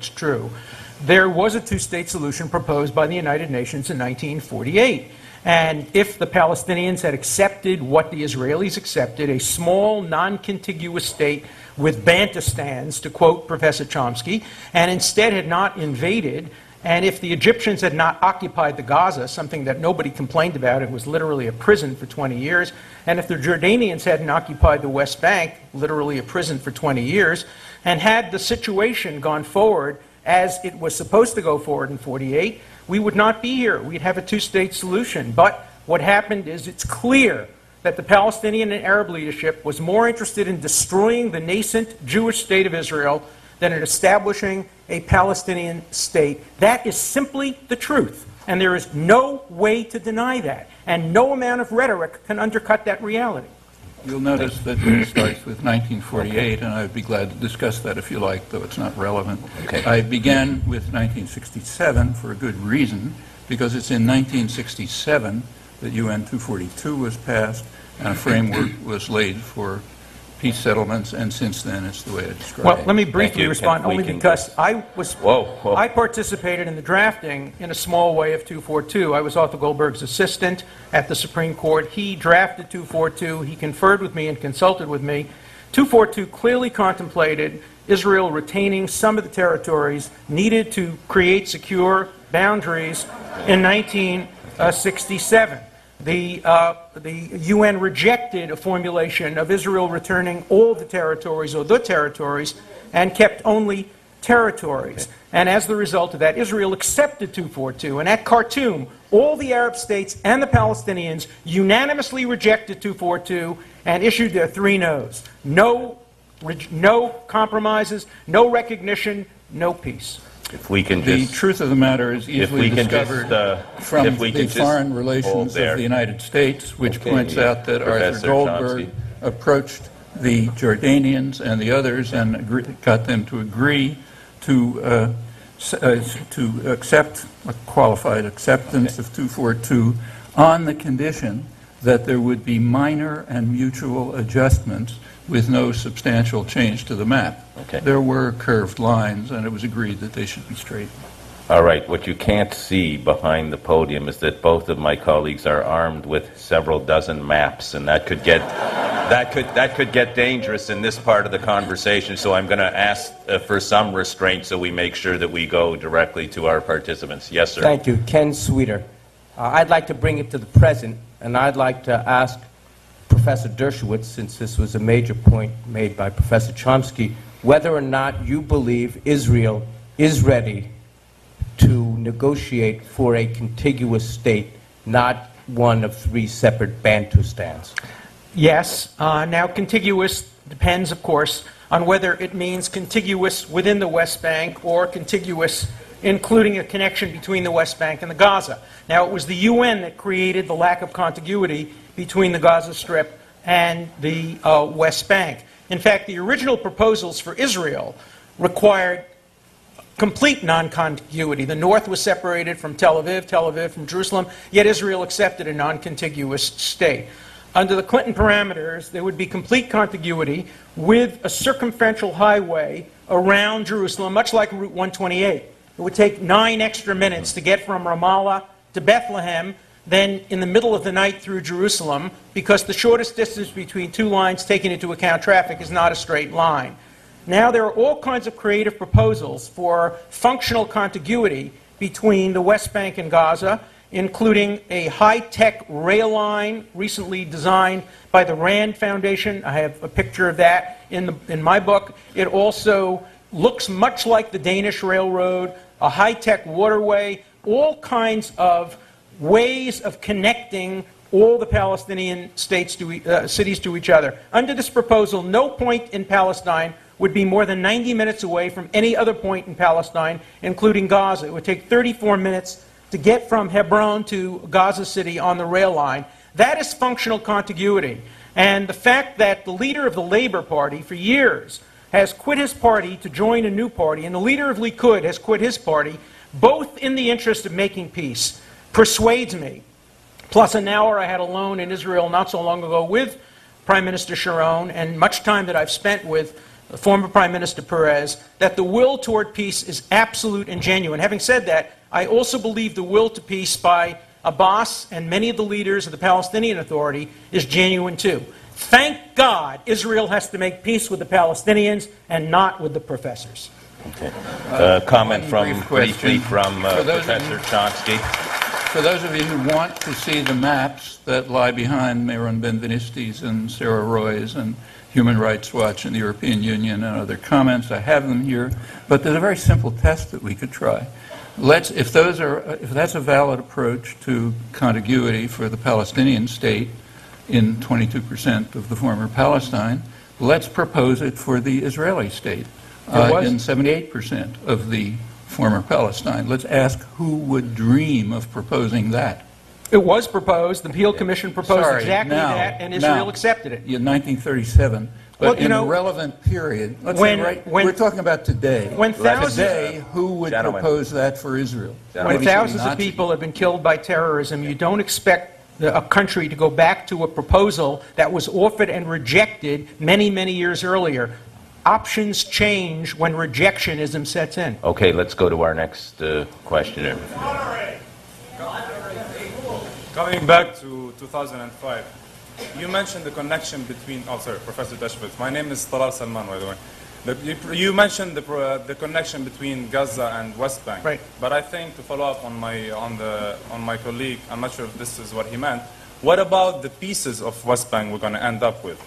it's true. There was a two-state solution proposed by the United Nations in 1948. And if the Palestinians had accepted what the Israelis accepted, a small, non-contiguous state with bantustans, to quote Professor Chomsky, and instead had not invaded, and if the Egyptians had not occupied the Gaza, something that nobody complained about, it was literally a prison for 20 years, and if the Jordanians hadn't occupied the West Bank, literally a prison for 20 years, and had the situation gone forward as it was supposed to go forward in 48, we would not be here. We'd have a two-state solution. But what happened is it's clear that the Palestinian and Arab leadership was more interested in destroying the nascent Jewish state of Israel than in establishing a Palestinian state. That is simply the truth. And there is no way to deny that. And no amount of rhetoric can undercut that reality. You'll notice that it starts with 1948, and I'd be glad to discuss that if you like, though it's not relevant. Okay. I began with 1967 for a good reason, because it's in 1967 that UN 242 was passed, and a framework was laid for peace settlements, and since then it's the way I described it. Well, let me briefly respond, only because I participated in the drafting in a small way of 242. I was Arthur Goldberg's assistant at the Supreme Court. He drafted 242. He conferred with me and consulted with me. 242 clearly contemplated Israel retaining some of the territories needed to create secure boundaries in 1967. The UN rejected a formulation of Israel returning all the territories or the territories and kept only territories. And as the result of that, Israel accepted 242. And at Khartoum, all the Arab states and the Palestinians unanimously rejected 242 and issued their three no's. No compromises, no recognition, no peace. If we can just, the truth of the matter is easily discovered from the foreign relations of the United States, which points out that Arthur Goldberg approached the Jordanians and the others and got them to agree to accept a qualified acceptance of 242 on the condition that there would be minor and mutual adjustments with no substantial change to the map. Okay. There were curved lines, and it was agreed that they should be straight. all right, what you can't see behind the podium is that both of my colleagues are armed with several dozen maps, and that could get dangerous in this part of the conversation. So I'm going to ask for some restraint so we make sure that we go directly to our participants. Yes, sir. Thank you, Ken Sweeter. I'd like to bring it to the present, and I'd like to ask Professor Dershowitz, since this was a major point made by Professor Chomsky, whether or not you believe Israel is ready to negotiate for a contiguous state, not one of three separate Bantustans. Yes. Now, contiguous depends, of course, on whether it means contiguous within the West Bank or contiguous including a connection between the West Bank and the Gaza. Now, it was the UN that created the lack of contiguity between the Gaza Strip and the West Bank. In fact, the original proposals for Israel required complete non-contiguity. The north was separated from Tel Aviv from Jerusalem, yet Israel accepted a non-contiguous state. Under the Clinton parameters, there would be complete contiguity with a circumferential highway around Jerusalem, much like Route 128. It would take 9 extra minutes to get from Ramallah to Bethlehem, then in the middle of the night through Jerusalem, because the shortest distance between two lines taking into account traffic is not a straight line. Now there are all kinds of creative proposals for functional contiguity between the West Bank and Gaza, including a high-tech rail line recently designed by the Rand Foundation. I have a picture of that in my book. It also looks much like the Danish railroad, a high-tech waterway, all kinds of ways of connecting all the Palestinian states to, cities to each other. Under this proposal, no point in Palestine would be more than 90 minutes away from any other point in Palestine, including Gaza. It would take 34 minutes to get from Hebron to Gaza City on the rail line. That is functional contiguity. And the fact that the leader of the Labour Party for years has quit his party to join a new party, and the leader of Likud has quit his party, both in the interest of making peace, persuades me. Plus an hour I had alone in Israel not so long ago with Prime Minister Sharon, and much time that I've spent with former Prime Minister Perez, that the will toward peace is absolute and genuine. Having said that, I also believe the will to peace by Abbas and many of the leaders of the Palestinian Authority is genuine too. Thank God Israel has to make peace with the Palestinians and not with the professors. Okay. Comment briefly from Professor Chomsky. For those of you who want to see the maps that lie behind Meron Benveniste's and Sarah Roy's and Human Rights Watch and the European Union and other comments, I have them here. But there's a very simple test that we could try. If that's a valid approach to contiguity for the Palestinian state in 22% of the former Palestine, let's propose it for the Israeli state in 78% of the former Palestine. Let's ask who would dream of proposing that. It was proposed. The Peel Commission proposed exactly that, and Israel accepted it. In 1937. But in a relevant period, we're talking about today. Today, who would propose that for Israel? When thousands of people have been killed by terrorism, you don't expect a country to go back to a proposal that was offered and rejected many, many years earlier. Options change when rejectionism sets in. Okay, let's go to our next questioner. Coming back to 2005, you mentioned the connection between... Oh, sorry, Professor Dershowitz. My name is Talal Salman, by the way. You mentioned the connection between Gaza and West Bank. Right. But I think, to follow up on my colleague, I'm not sure if this is what he meant. What about the pieces of West Bank we're going to end up with?